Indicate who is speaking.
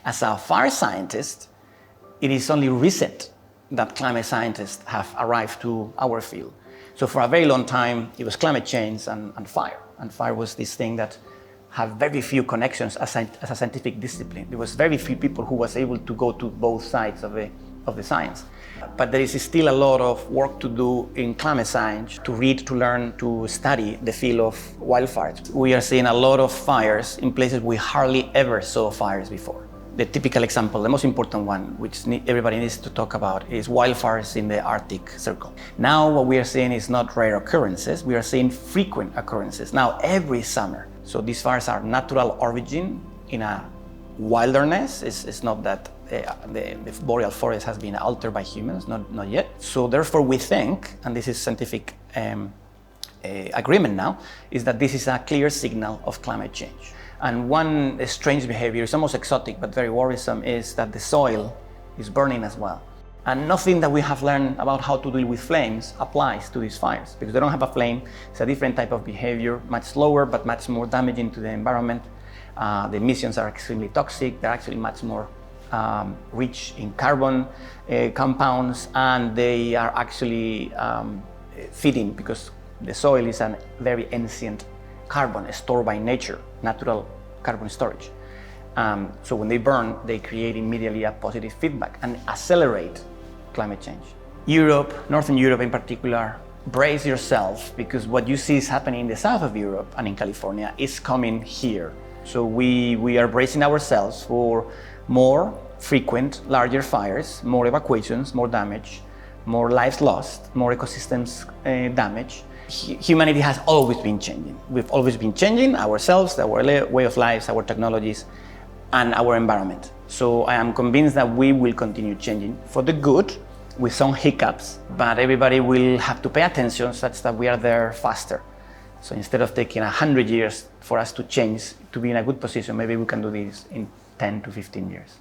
Speaker 1: As a fire scientist, it is only recent that climate scientists have arrived to our field. So for a very long time, it was climate change and fire. And fire was this thing that had very few connections as a scientific discipline. There was very few people who was able to go to both sides of the science. But there is still a lot of work to do in climate science, to read, to learn, to study the field of wildfires. We are seeing a lot of fires in places we hardly ever saw fires before. The typical example, the most important one, which everybody needs to talk about, is wildfires in the Arctic Circle. Now what we are seeing is not rare occurrences, we are seeing frequent occurrences. Now every summer. So these fires are natural origin in a wilderness. It's not that the boreal forest has been altered by humans, not yet. So therefore we think, and this is scientific agreement now, is that this is a clear signal of climate change. And one strange behavior, it's almost exotic but very worrisome, is that the soil is burning as well. And nothing that we have learned about how to deal with flames applies to these fires, because they don't have a flame. It's a different type of behavior, much slower but much more damaging to the environment. The emissions are extremely toxic. They're actually much more rich in carbon compounds, and they are actually fitting, because the soil is a very ancient carbon stored by nature, natural carbon storage. So when they burn, they create immediately a positive feedback and accelerate climate change. Europe, Northern Europe in particular, brace yourself, because what you see is happening in the south of Europe and in California is coming here. So we are bracing ourselves for more frequent, larger fires, more evacuations, more damage, more lives lost, more ecosystems damage. Humanity has always been changing. We've always been changing ourselves, our way of lives, our technologies, and our environment. So I am convinced that we will continue changing for the good, with some hiccups, but everybody will have to pay attention such that we are there faster. So instead of taking 100 years for us to change, to be in a good position, maybe we can do this in 10 to 15 years.